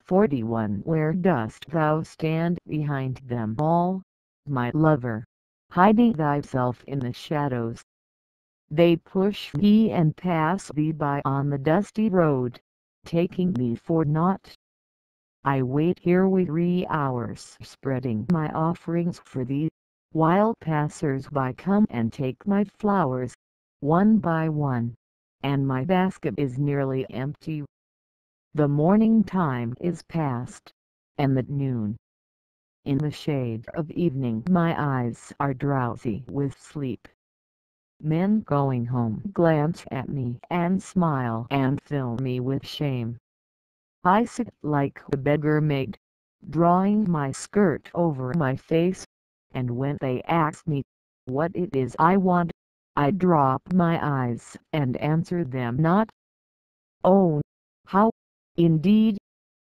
41 Where dost thou stand behind them all, my lover, hiding thyself in the shadows? They push thee and pass thee by on the dusty road, taking thee for naught. I wait here weary hours, spreading my offerings for thee, while passers-by come and take my flowers, one by one, and my basket is nearly empty. The morning time is past, and at noon, in the shade of evening, my eyes are drowsy with sleep. Men going home glance at me and smile and fill me with shame. I sit like a beggar maid, drawing my skirt over my face, and when they ask me what it is I want, I drop my eyes and answer them not. Oh, how, indeed,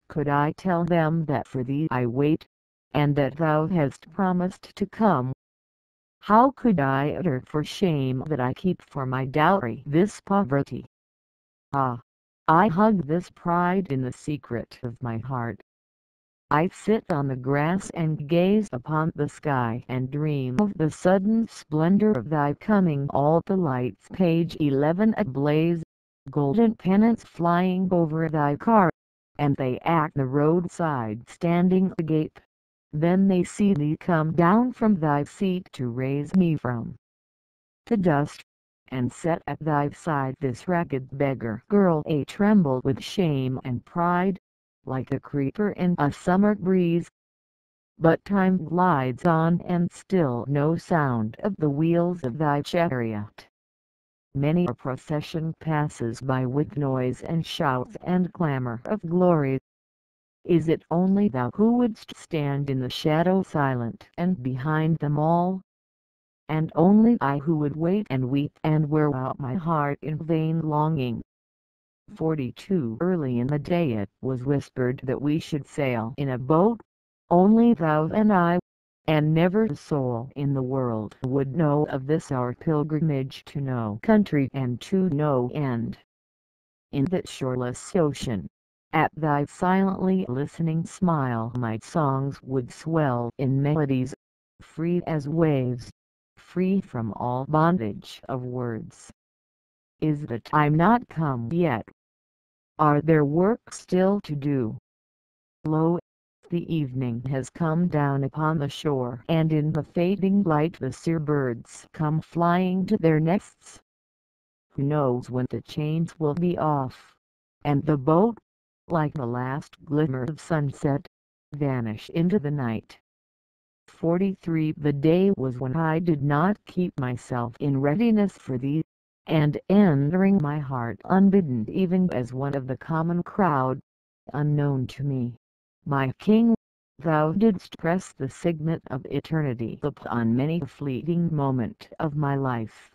could I tell them that for thee I wait, and that thou hast promised to come? How could I utter for shame that I keep for my dowry this poverty? Ah! I hug this pride in the secret of my heart. I sit on the grass and gaze upon the sky and dream of the sudden splendor of thy coming. All the lights, page 11, ablaze, golden pennants flying over thy car, and they at the roadside standing agape. Then they see thee come down from thy seat to raise me from the dust, and set at thy side this ragged beggar girl, a tremble with shame and pride, like a creeper in a summer breeze. But time glides on and still no sound of the wheels of thy chariot. Many a procession passes by with noise and shouts and clamor of glory. Is it only thou who wouldst stand in the shadow silent and behind them all? And only I who would wait and weep and wear out my heart in vain longing. 42 Early in the day it was whispered that we should sail in a boat, only thou and I, and never a soul in the world would know of this our pilgrimage to no country and to no end. In that shoreless ocean, at thy silently listening smile, my songs would swell in melodies, free as waves, free from all bondage of words. Is the time not come yet? Are there work still to do? Lo, the evening has come down upon the shore, and in the fading light the sere birds come flying to their nests. Who knows when the chains will be off, and the boat, like the last glimmer of sunset, vanish into the night. 43 The day was when I did not keep myself in readiness for thee, and entering my heart unbidden even as one of the common crowd, unknown to me, my king, thou didst press the signet of eternity upon many a fleeting moment of my life.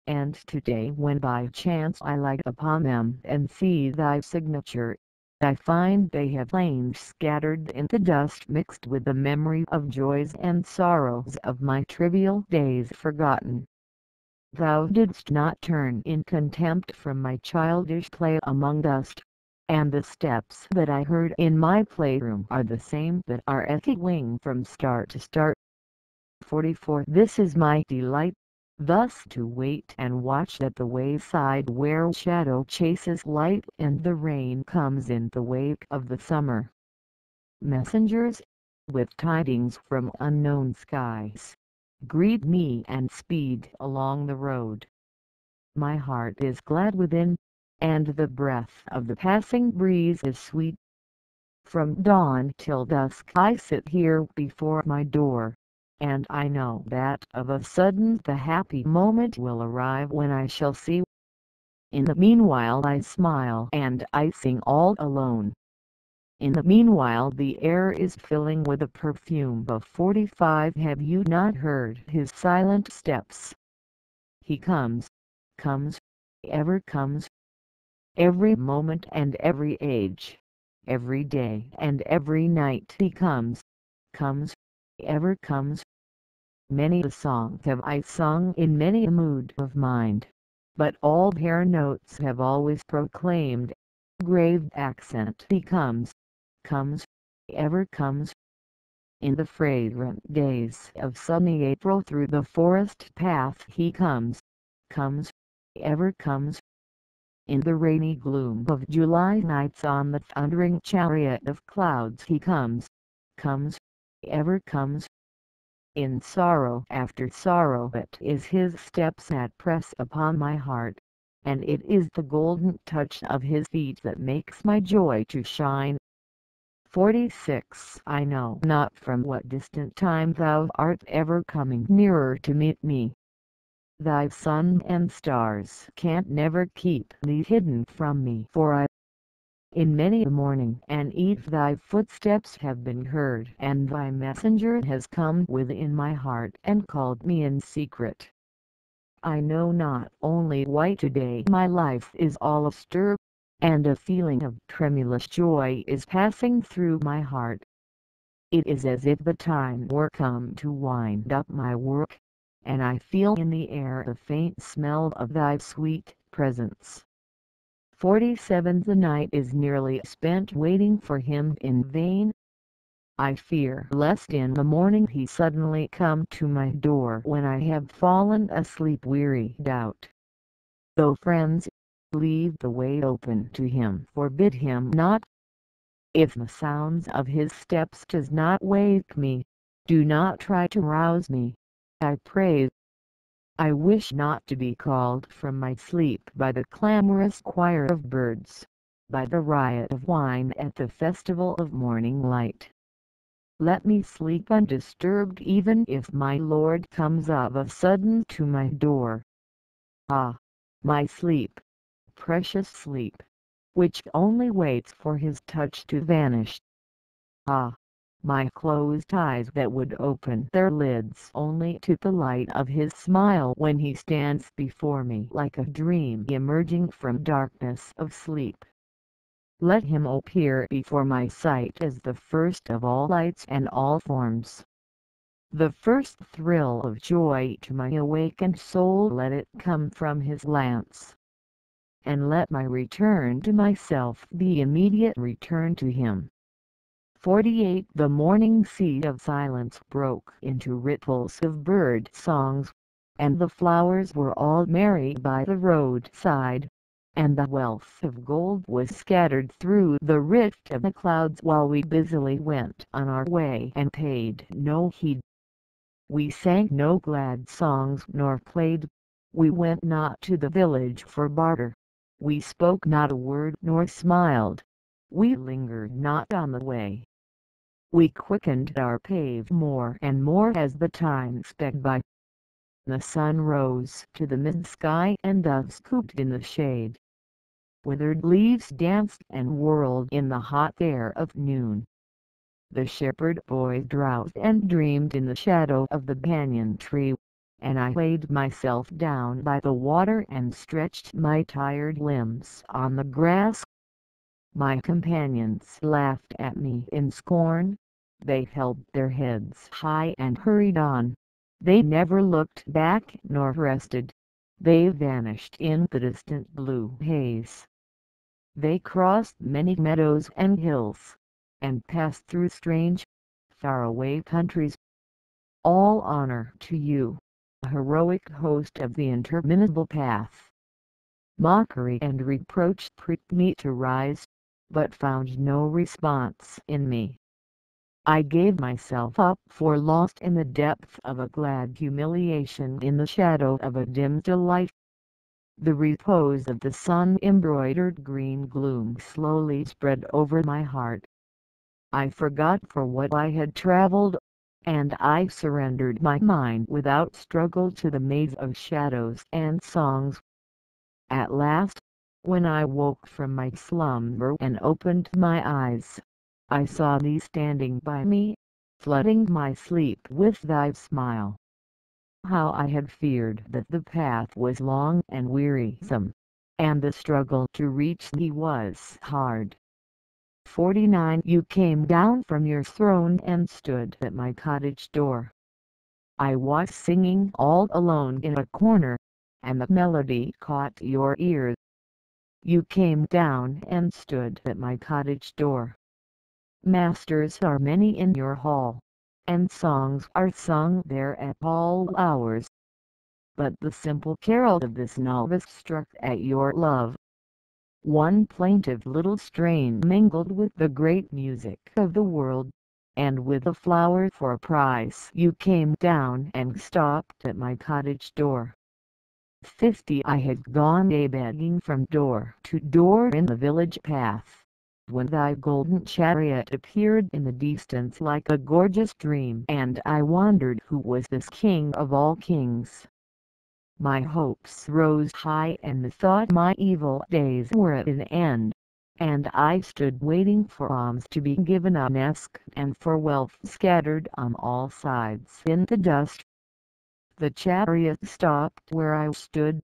And today when by chance I light upon them and see thy signature, I find they have lain scattered in the dust mixed with the memory of joys and sorrows of my trivial days forgotten. Thou didst not turn in contempt from my childish play among dust, and the steps that I heard in my playroom are the same that are echoing from start to start. 44 This is my delight, thus to wait and watch at the wayside where shadow chases light and the rain comes in the wake of the summer. Messengers, with tidings from unknown skies, greet me and speed along the road. My heart is glad within, and the breath of the passing breeze is sweet. From dawn till dusk I sit here before my door, and I know that of a sudden the happy moment will arrive when I shall see. In the meanwhile I smile and I sing all alone. In the meanwhile the air is filling with the perfume of 45 Have you not heard his silent steps? He comes, ever comes. Every moment and every age, every day and every night he comes, ever comes. Many a song have I sung in many a mood of mind, but all their notes have always proclaimed, grave accent he comes, comes, ever comes. In the fragrant days of sunny April through the forest path he comes, comes, ever comes. In the rainy gloom of July nights on the thundering chariot of clouds he comes, comes, ever comes. In sorrow after sorrow it is his steps that press upon my heart, and it is the golden touch of his feet that makes my joy to shine. 46. I know not from what distant time thou art ever coming nearer to meet me. Thy sun and stars can't never keep thee hidden from me, for in many a morning and eve thy footsteps have been heard, and thy messenger has come within my heart and called me in secret. I know not only why today my life is all astir, and a feeling of tremulous joy is passing through my heart. It is as if the time were come to wind up my work, and I feel in the air the faint smell of thy sweet presence. 47. The night is nearly spent waiting for him in vain. I fear lest in the morning he suddenly come to my door when I have fallen asleep wearied out. Though friends, leave the way open to him, forbid him not. If the sounds of his steps does not wake me, do not try to rouse me, I pray. I wish not to be called from my sleep by the clamorous choir of birds, by the riot of wine at the festival of morning light. Let me sleep undisturbed even if my Lord comes of a sudden to my door. Ah, my sleep, precious sleep, which only waits for his touch to vanish. Ah, my closed eyes that would open their lids only to the light of his smile when he stands before me like a dream emerging from darkness of sleep. Let him appear before my sight as the first of all lights and all forms. The first thrill of joy to my awakened soul, let it come from his glance. And let my return to myself be immediate return to him. 48. The morning sea of silence broke into ripples of bird songs, and the flowers were all merry by the roadside, and the wealth of gold was scattered through the rift of the clouds while we busily went on our way and paid no heed. We sang no glad songs nor played, we went not to the village for barter, we spoke not a word nor smiled, we lingered not on the way. We quickened our pace more and more as the time sped by. The sun rose to the mid-sky and doves cooed in the shade. Withered leaves danced and whirled in the hot air of noon. The shepherd boy drowsed and dreamed in the shadow of the banyan tree, and I laid myself down by the water and stretched my tired limbs on the grass. My companions laughed at me in scorn. They held their heads high and hurried on. They never looked back nor rested. They vanished in the distant blue haze. They crossed many meadows and hills, and passed through strange, faraway countries. All honor to you, heroic host of the interminable path. Mockery and reproach pricked me to rise, but found no response in me. I gave myself up for lost in the depth of a glad humiliation in the shadow of a dim delight. The repose of the sun-embroidered green gloom slowly spread over my heart. I forgot for what I had traveled, and I surrendered my mind without struggle to the maze of shadows and songs. At last, when I woke from my slumber and opened my eyes, I saw thee standing by me, flooding my sleep with thy smile. How I had feared that the path was long and wearisome, and the struggle to reach thee was hard. 49. You came down from your throne and stood at my cottage door. I was singing all alone in a corner, and the melody caught your ear. You came down and stood at my cottage door. Masters are many in your hall, and songs are sung there at all hours. But the simple carol of this novice struck at your love. One plaintive little strain mingled with the great music of the world, and with a flower for a price you came down and stopped at my cottage door. 50 I had gone a-begging from door to door in the village path, when thy golden chariot appeared in the distance like a gorgeous dream, and I wondered who was this king of all kings. My hopes rose high and methought my evil days were at an end, and I stood waiting for alms to be given unasked and for wealth scattered on all sides in the dust. The chariot stopped where I stood.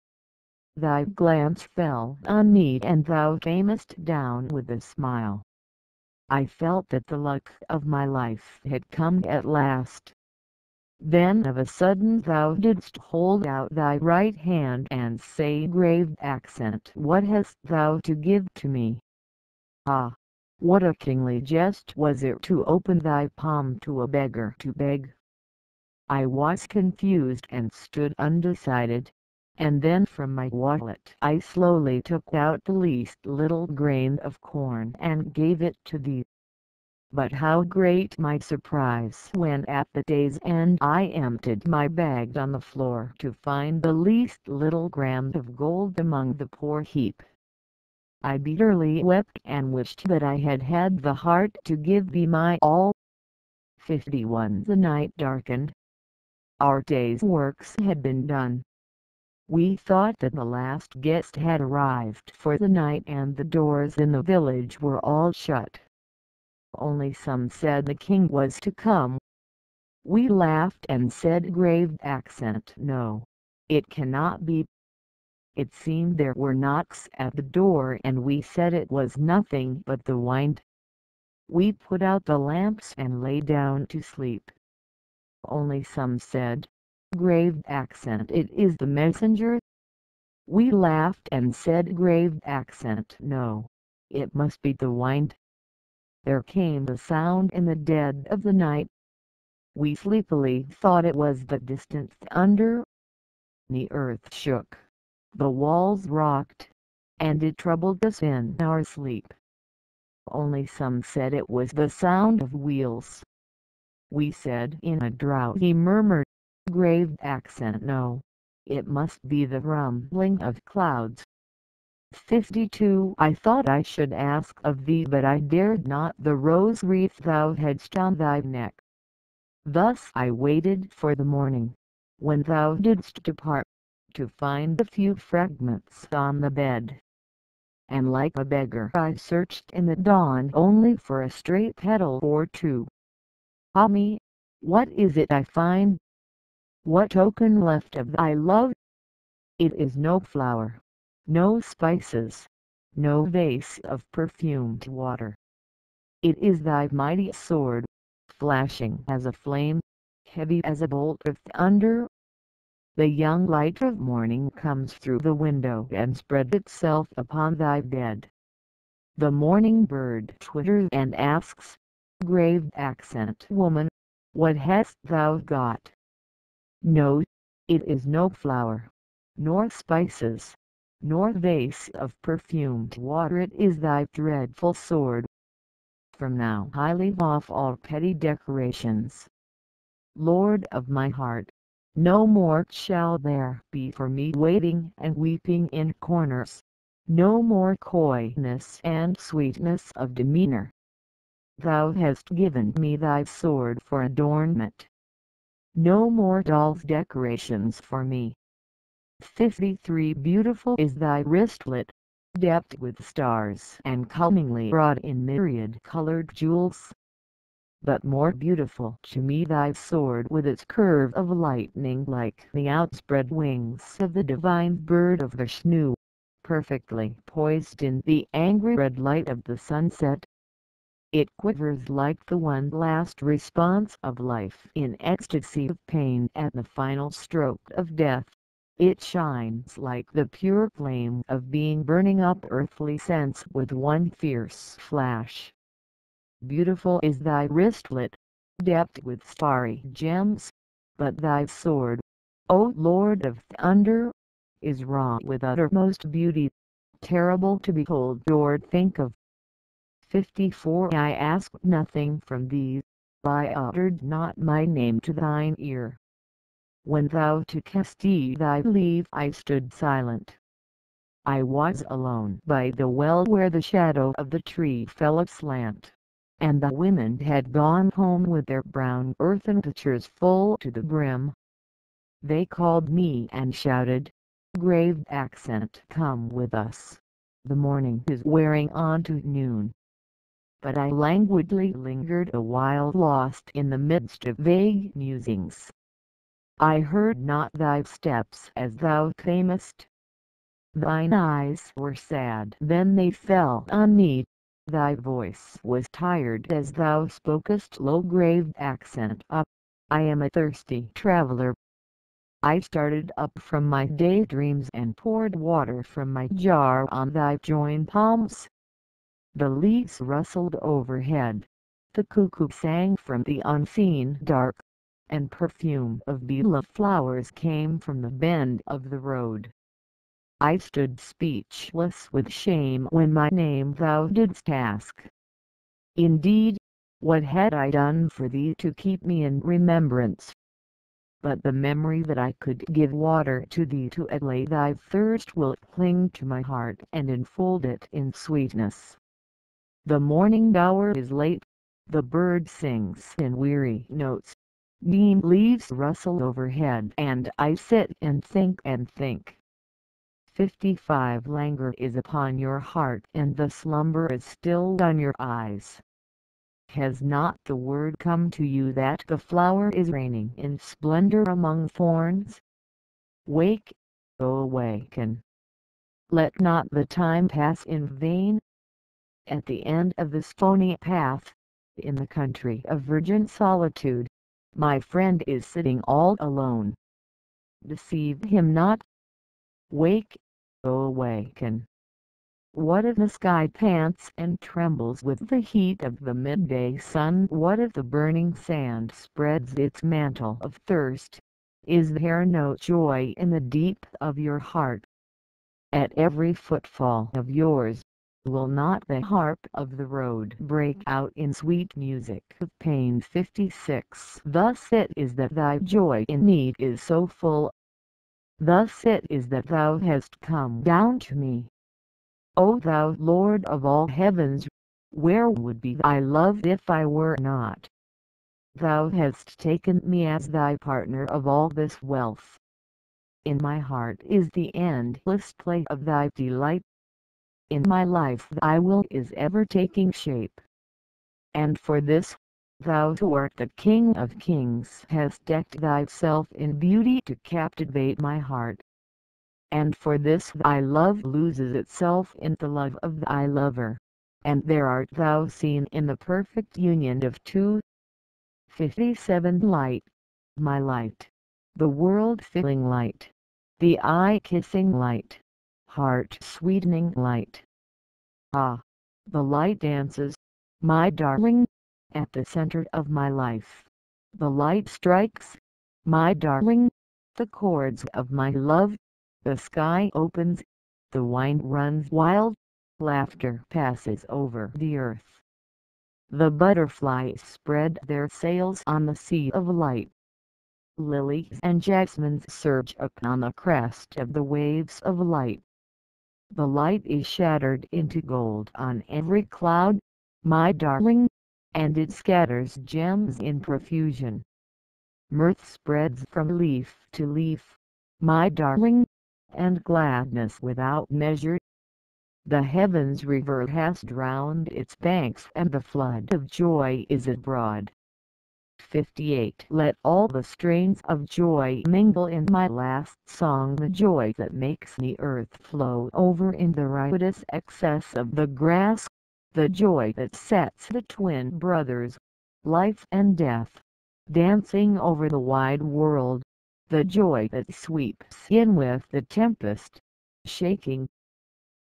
Thy glance fell on me and thou camest down with a smile. I felt that the luck of my life had come at last. Then of a sudden thou didst hold out thy right hand and say grave accent, "What hast thou to give to me?" Ah, what a kingly jest was it to open thy palm to a beggar to beg. I was confused and stood undecided, and then from my wallet I slowly took out the least little grain of corn and gave it to thee. But how great my surprise when at the day's end I emptied my bag on the floor to find the least little gram of gold among the poor heap. I bitterly wept and wished that I had had the heart to give thee my all. 51 The night darkened. Our day's works had been done. We thought that the last guest had arrived for the night and the doors in the village were all shut. Only some said the king was to come. We laughed and said grave accent, "No, it cannot be." It seemed there were knocks at the door and we said it was nothing but the wind. We put out the lamps and lay down to sleep. Only some said, grave accent, "It is the messenger." We laughed and said grave accent, "No, it must be the wind." There came the sound in the dead of the night. We sleepily thought it was the distant thunder. The earth shook, the walls rocked, and it troubled us in our sleep. Only some said it was the sound of wheels. We said in a drowsy murmur, grave accent, "No, it must be the rumbling of clouds." 52 I thought I should ask of thee, but I dared not, the rose wreath thou hadst on thy neck. Thus I waited for the morning, when thou didst depart, to find a few fragments on the bed. And like a beggar I searched in the dawn only for a stray petal or two. Ah me, what is it I find? What token left of thy love? It is no flower, no spices, no vase of perfumed water. It is thy mighty sword, flashing as a flame, heavy as a bolt of thunder. The young light of morning comes through the window and spreads itself upon thy bed. The morning bird twitters and asks, grave accent, "Woman, what hast thou got?" No, it is no flower, nor spices, nor vase of perfumed water, it is thy dreadful sword. From now I leave off all petty decorations. Lord of my heart, no more shall there be for me waiting and weeping in corners, no more coyness and sweetness of demeanor. Thou hast given me thy sword for adornment. No more doll's decorations for me. 53 Beautiful is thy wristlet, decked with stars and cunningly wrought in myriad-colored jewels. But more beautiful to me thy sword with its curve of lightning like the outspread wings of the divine bird of Vishnu, perfectly poised in the angry red light of the sunset. It quivers like the one last response of life in ecstasy of pain at the final stroke of death. It shines like the pure flame of being burning up earthly sense with one fierce flash. Beautiful is thy wristlet, decked with starry gems, but thy sword, O Lord of thunder, is wrought with uttermost beauty, terrible to behold or think of. 54 I asked nothing from thee, I uttered not my name to thine ear. When thou tookest thy leave I stood silent. I was alone by the well where the shadow of the tree fell aslant, and the women had gone home with their brown earthen pitchers full to the brim. They called me and shouted, "Grave accent, come with us. The morning is wearing on to noon." But I languidly lingered a while, lost in the midst of vague musings. I heard not thy steps as thou camest. Thine eyes were sad, then they fell on me. Thy voice was tired as thou spokest, low grave accent up. I am a thirsty traveler. I started up from my daydreams and poured water from my jar on thy joined palms. The leaves rustled overhead. The cuckoo sang from the unseen dark, and perfume of beloved flowers came from the bend of the road. I stood speechless with shame when my name thou didst ask. Indeed, what had I done for thee to keep me in remembrance? But the memory that I could give water to thee to allay thy thirst will cling to my heart and enfold it in sweetness. The morning hour is late, the bird sings in weary notes, neem leaves rustle overhead, and I sit and think and think. 55 Languor is upon your heart and the slumber is still on your eyes. Has not the word come to you that the flower is reigning in splendor among thorns? Wake, O awaken. Let not the time pass in vain. At the end of the stony path, in the country of virgin solitude, my friend is sitting all alone. Deceive him not. Wake, O awaken. What if the sky pants and trembles with the heat of the midday sun? What if the burning sand spreads its mantle of thirst? Is there no joy in the deep of your heart? At every footfall of yours, will not the harp of the road break out in sweet music of pain? 56 Thus it is that thy joy in need is so full. Thus it is that thou hast come down to me. O thou Lord of all heavens, where would be thy love if I were not? Thou hast taken me as thy partner of all this wealth. In my heart is the endless play of thy delight. In my life thy will is ever taking shape. And for this, thou who art the King of Kings hast decked thyself in beauty to captivate my heart. And for this thy love loses itself in the love of thy lover, and there art thou seen in the perfect union of two. 57 Light, my light, the world-filling light, the eye-kissing light, heart-sweetening light. Ah, the light dances, my darling, at the center of my life. The light strikes, my darling, the chords of my love. The sky opens, the wine runs wild, laughter passes over the earth. The butterflies spread their sails on the sea of light. Lilies and jasmines surge upon the crest of the waves of light. The light is shattered into gold on every cloud, my darling, and it scatters gems in profusion. Mirth spreads from leaf to leaf, my darling, and gladness without measure. The heavens river has drowned its banks and the flood of joy is abroad. 58 Let all the strains of joy mingle in my last song, the joy that makes the earth flow over in the riotous excess of the grass, the joy that sets the twin brothers, life and death, dancing over the wide world, the joy that sweeps in with the tempest, shaking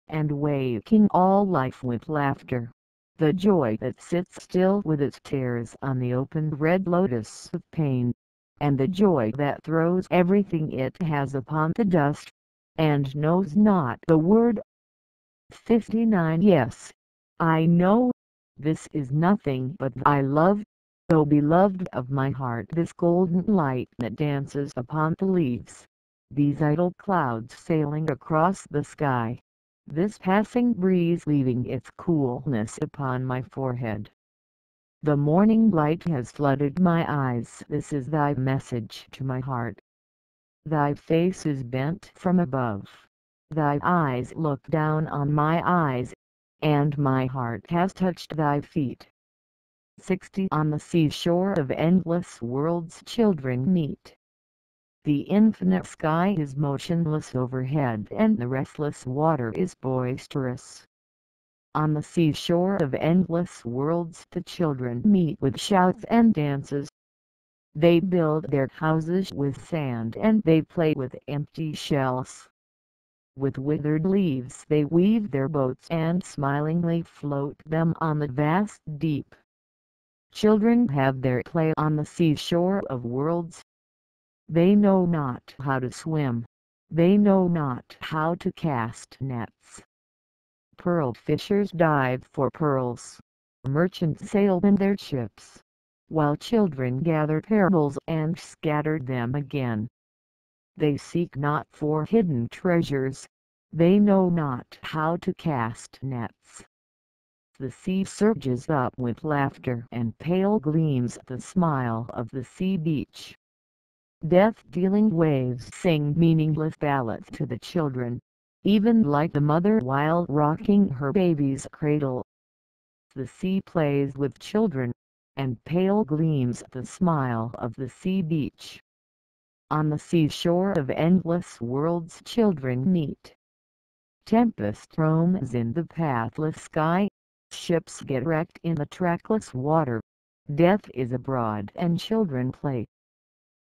and waking all life with laughter. the joy that sits still with its tears on the opened red lotus of pain, and the joy that throws everything it has upon the dust, and knows not the word. 59. Yes, I know, this is nothing but thy love, O beloved of my heart, this golden light that dances upon the leaves, these idle clouds sailing across the sky, this passing breeze leaving its coolness upon my forehead. The morning light has flooded my eyes, this is thy message to my heart. Thy face is bent from above, thy eyes look down on my eyes, and my heart has touched thy feet. 60. On the seashore of endless worlds children meet. The infinite sky is motionless overhead and the restless water is boisterous. On the seashore of endless worlds the children meet with shouts and dances. They build their houses with sand and they play with empty shells. With withered leaves they weave their boats and smilingly float them on the vast deep. Children have their play on the seashore of worlds. They know not how to swim. They know not how to cast nets. Pearl fishers dive for pearls. Merchants sail in their ships, while children gather pebbles and scatter them again. They seek not for hidden treasures. They know not how to cast nets. The sea surges up with laughter and pale gleams the smile of the sea beach. Death-dealing waves sing meaningless ballads to the children, even like the mother while rocking her baby's cradle. The sea plays with children, and pale gleams the smile of the sea beach. On the seashore of endless worlds children meet. Tempest roams in the pathless sky. Ships get wrecked in the trackless water. Death is abroad and children play.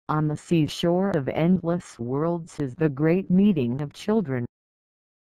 On the seashore of endless worlds is the great meeting of children.